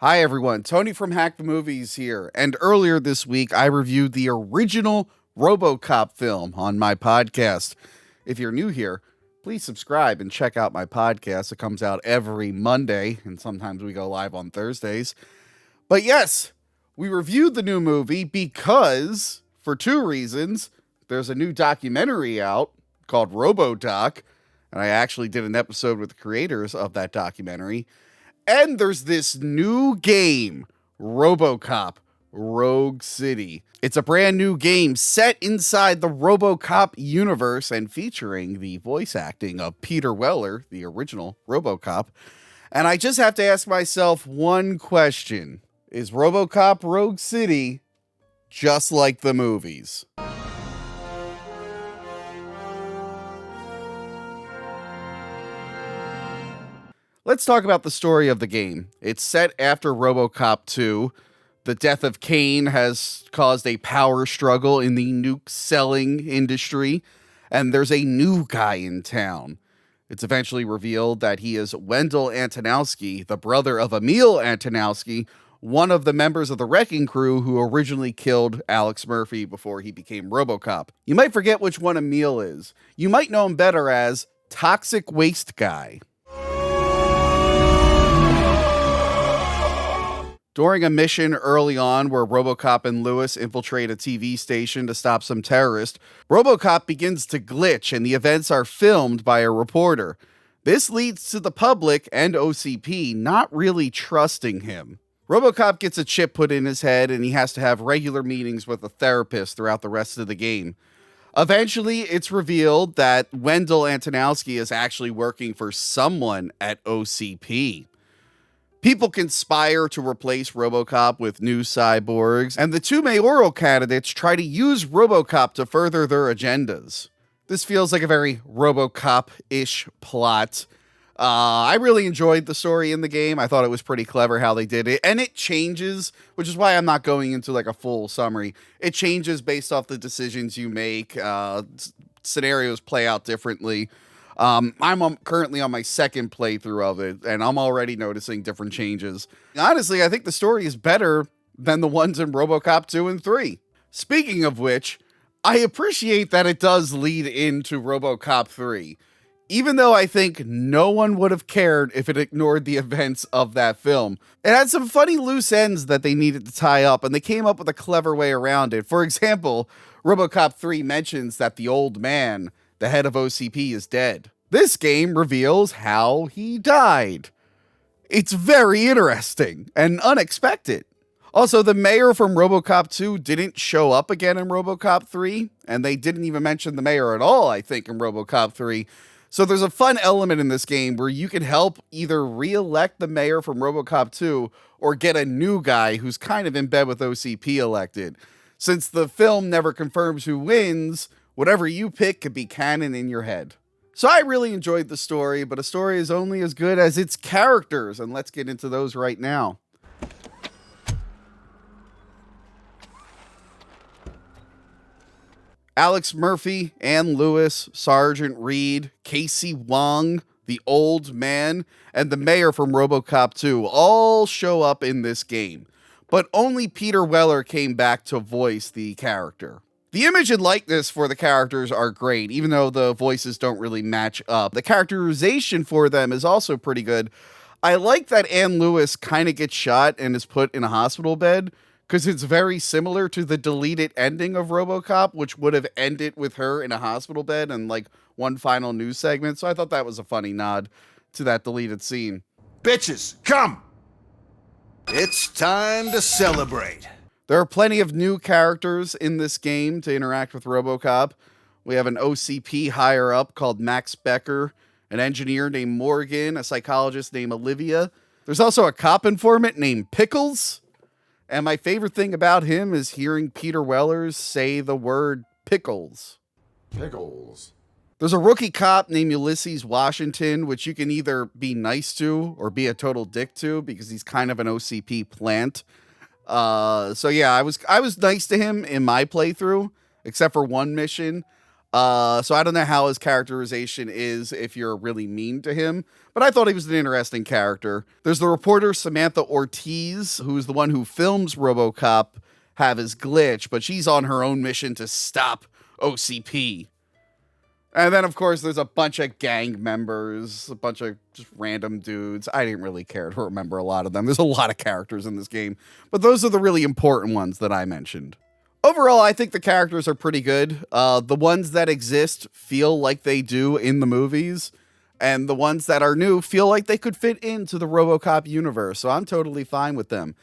Hi everyone, Tony from Hack the Movies here, and earlier this week I reviewed the original RoboCop film on my podcast. If you're new here, please subscribe and check out my podcast. It comes out every Monday, and sometimes we go live on Thursdays. But yes, we reviewed the new movie because, for two reasons, there's a new documentary out called RoboDoc, and I actually did an episode with the creators of that documentary. And there's this new game, RoboCop Rogue City. It's a brand new game set inside the RoboCop universe and featuring the voice acting of Peter Weller, the original RoboCop. And I just have to ask myself one question. Is RoboCop Rogue City just like the movies? Let's talk about the story of the game. It's set after RoboCop 2. The death of Kane has caused a power struggle in the nuke selling industry, and there's a new guy in town. It's eventually revealed that he is Wendell Antonowski, the brother of Emil Antonowski, one of the members of the Wrecking Crew who originally killed Alex Murphy before he became RoboCop. You might forget which one Emil is. You might know him better as Toxic Waste Guy. During a mission early on where RoboCop and Lewis infiltrate a TV station to stop some terrorist, RoboCop begins to glitch and the events are filmed by a reporter. This leads to the public and OCP not really trusting him. RoboCop gets a chip put in his head and he has to have regular meetings with a therapist throughout the rest of the game. Eventually, it's revealed that Wendell Antonowski is actually working for someone at OCP. People conspire to replace RoboCop with new cyborgs, and the two mayoral candidates try to use RoboCop to further their agendas. This feels like a very RoboCop-ish plot. I really enjoyed the story in the game. I thought it was pretty clever how they did it, and it changes, which is why I'm not going into like a full summary. It changes based off the decisions you make. Scenarios play out differently. I'm currently on my second playthrough of it, and I'm already noticing different changes. Honestly, I think the story is better than the ones in RoboCop 2 and 3. Speaking of which, I appreciate that it does lead into RoboCop 3, even though I think no one would have cared if it ignored the events of that film. It had some funny loose ends that they needed to tie up, and they came up with a clever way around it. For example, RoboCop 3 mentions that the old man, the head of OCP, is dead. This game reveals how he died. It's very interesting and unexpected. Also, the mayor from RoboCop 2 didn't show up again in RoboCop 3, and they didn't even mention the mayor at all, I think, in RoboCop 3. So there's a fun element in this game where you can help either re-elect the mayor from RoboCop 2 or get a new guy who's kind of in bed with OCP elected. Since the film never confirms who wins, whatever you pick could be canon in your head. So I really enjoyed the story, but a story is only as good as its characters, and let's get into those right now. Alex Murphy, Ann Lewis, Sergeant Reed, Casey Wong, the old man, and the mayor from RoboCop 2 all show up in this game, but only Peter Weller came back to voice the character. The image and likeness for the characters are great, even though the voices don't really match up. The characterization for them is also pretty good. I like that Ann Lewis kind of gets shot and is put in a hospital bed, because it's very similar to the deleted ending of RoboCop, which would have ended with her in a hospital bed and like one final news segment. So I thought that was a funny nod to that deleted scene. Bitches, come! It's time to celebrate. There are plenty of new characters in this game to interact with RoboCop. We have an OCP higher-up called Max Becker, an engineer named Morgan, a psychologist named Olivia. There's also a cop informant named Pickles. And my favorite thing about him is hearing Peter Wellers say the word pickles. Pickles. There's a rookie cop named Ulysses Washington, which you can either be nice to or be a total dick to because he's kind of an OCP plant. So yeah, I was nice to him in my playthrough, except for one mission. So I don't know how his characterization is if you're really mean to him, but I thought he was an interesting character. There's the reporter Samantha Ortiz, who's the one who films RoboCop have his glitch, but she's on her own mission to stop OCP. And then, of course, there's a bunch of gang members, a bunch of just random dudes. I didn't really care to remember a lot of them. There's a lot of characters in this game, but those are the really important ones that I mentioned. Overall, I think the characters are pretty good. The ones that exist feel like they do in the movies, and the ones that are new feel like they could fit into the RoboCop universe, so I'm totally fine with them.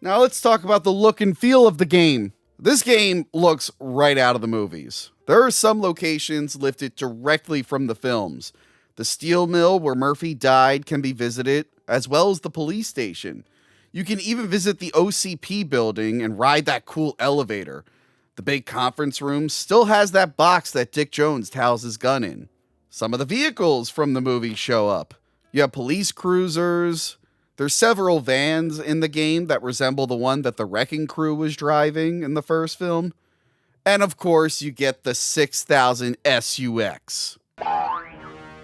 Now let's talk about the look and feel of the game. This game looks right out of the movies. There are some locations lifted directly from the films. The steel mill where Murphy died can be visited, as well as the police station. You can even visit the OCP building and ride that cool elevator. The big conference room still has that box that Dick Jones towels his gun in. Some of the vehicles from the movie show up. You have police cruisers. There's several vans in the game that resemble the one that the Wrecking Crew was driving in the first film. And of course, you get the 6000 SUX.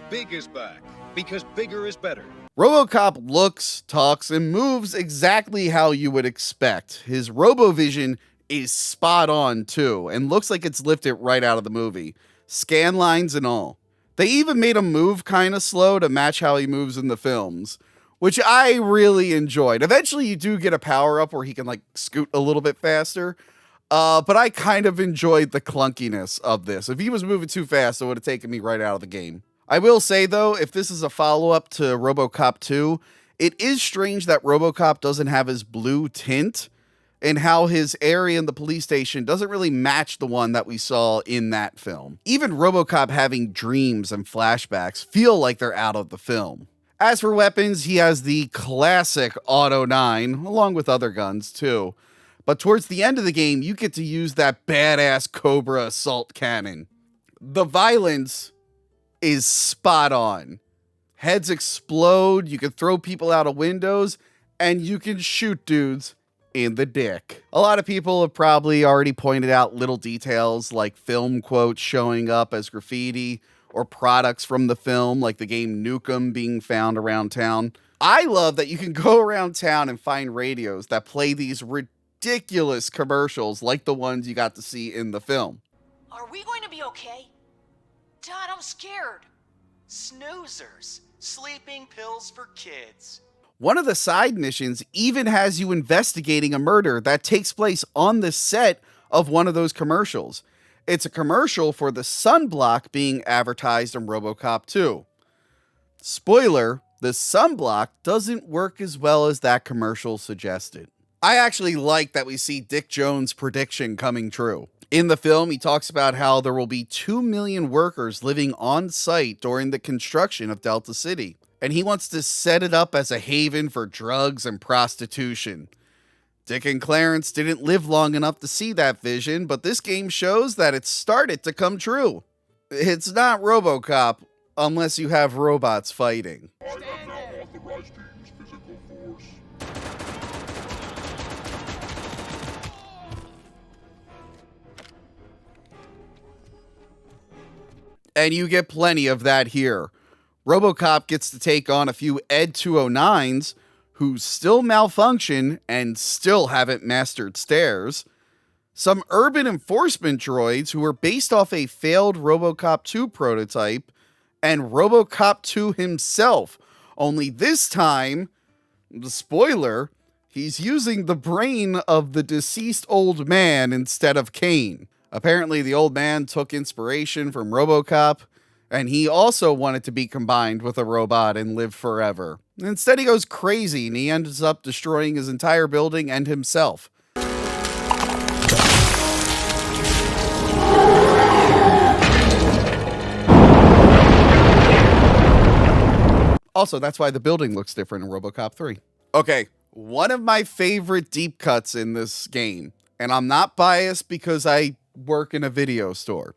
Big is back, because bigger is better. RoboCop looks, talks, and moves exactly how you would expect. His RoboVision is spot on too, and looks like it's lifted right out of the movie. Scan lines and all. They even made him move kind of slow to match how he moves in the films, which I really enjoyed. Eventually you do get a power-up where he can like scoot a little bit faster, but I kind of enjoyed the clunkiness of this. If he was moving too fast, it would have taken me right out of the game. I will say, though, if this is a follow-up to RoboCop 2, it is strange that RoboCop doesn't have his blue tint, and how his area in the police station doesn't really match the one that we saw in that film. Even RoboCop having dreams and flashbacks feel like they're out of the film. As for weapons, he has the classic Auto 9, along with other guns, too. But towards the end of the game, you get to use that badass Cobra assault cannon. The violence is spot on. Heads explode, you can throw people out of windows, and you can shoot dudes in the dick. A lot of people have probably already pointed out little details like film quotes showing up as graffiti or products from the film like the game Nukem being found around town. I love that you can go around town and find radios that play these ridiculous commercials like the ones you got to see in the film. Are we going to be okay? Dad, I'm scared. Snoozers. Sleeping pills for kids. One of the side missions even has you investigating a murder that takes place on the set of one of those commercials. It's a commercial for the sunblock being advertised in RoboCop 2. Spoiler, the sunblock doesn't work as well as that commercial suggested. I actually like that we see Dick Jones' prediction coming true. In the film, he talks about how there will be 2 million workers living on site during the construction of Delta City, and he wants to set it up as a haven for drugs and prostitution. Dick and Clarence didn't live long enough to see that vision, but this game shows that it started to come true. It's not RoboCop unless you have robots fighting. And you get plenty of that here. RoboCop gets to take on a few Ed 209s who still malfunction and still haven't mastered stairs. Some urban enforcement droids who were based off a failed RoboCop 2 prototype, and RoboCop 2 himself. Only this time, the spoiler, he's using the brain of the deceased old man instead of Kane. Apparently, the old man took inspiration from RoboCop, and he also wanted to be combined with a robot and live forever. Instead, he goes crazy, and he ends up destroying his entire building and himself. Also, that's why the building looks different in RoboCop 3. Okay, one of my favorite deep cuts in this game, and I'm not biased because I work in a video store,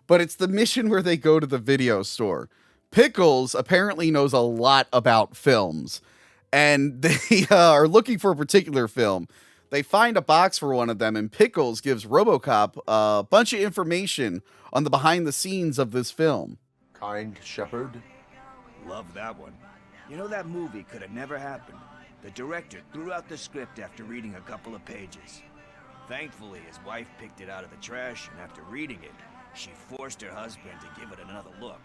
but it's the mission where they go to the video store. Pickles apparently knows a lot about films, and they are looking for a particular film. They find a box for one of them, and Pickles gives RoboCop a bunch of information on the behind the scenes of this film. Kind shepherd? Love that one. You know, that movie could have never happened. The director threw out the script after reading a couple of pages. Thankfully, his wife picked it out of the trash, and after reading it, she forced her husband to give it another look.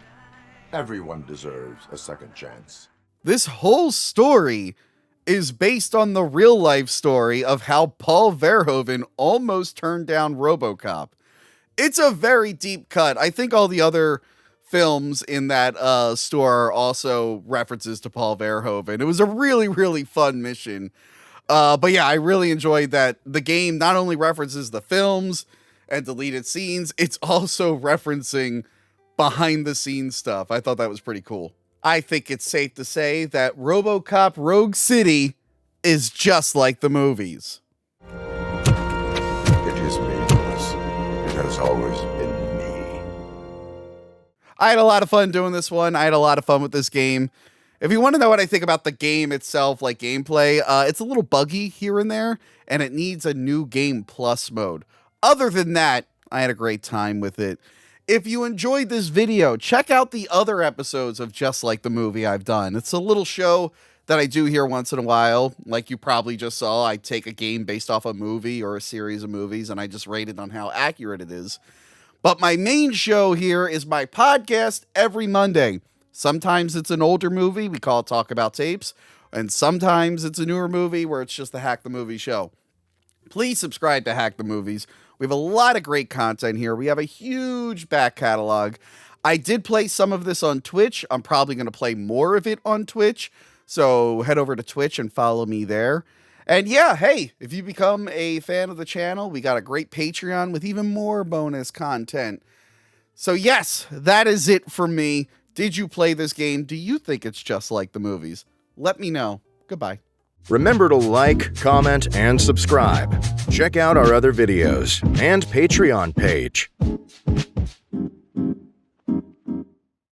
Everyone deserves a second chance. This whole story is based on the real life story of how Paul Verhoeven almost turned down RoboCop. It's a very deep cut. I think all the other films in that store are also references to Paul Verhoeven. It was a really, really fun mission. But yeah, I really enjoyed that the game not only references the films and deleted scenes, it's also referencing behind the scenes stuff. I thought that was pretty cool. I think it's safe to say that RoboCop Rogue City is just like the movies. It is me, Lewis. It has always been me. I had a lot of fun doing this one. I had a lot of fun with this game. If you want to know what I think about the game itself, like gameplay, it's a little buggy here and there, and it needs a new Game Plus mode. Other than that, I had a great time with it. If you enjoyed this video, check out the other episodes of Just Like the Movie I've done. It's a little show that I do here once in a while. Like you probably just saw, I take a game based off a movie or a series of movies, and I just rate it on how accurate it is. But my main show here is my podcast every Monday. Sometimes it's an older movie, we call it Talk About Tapes, and sometimes it's a newer movie where it's just the Hack the Movie show. Please subscribe to Hack the Movies. We have a lot of great content here. We have a huge back catalog. I did play some of this on Twitch. I'm probably going to play more of it on Twitch. So head over to Twitch and follow me there. And yeah, hey, if you become a fan of the channel, we got a great Patreon with even more bonus content. So yes, that is it for me. Did you play this game? Do you think it's just like the movies? Let me know. Goodbye. Remember to like, comment, and subscribe. Check out our other videos and Patreon page.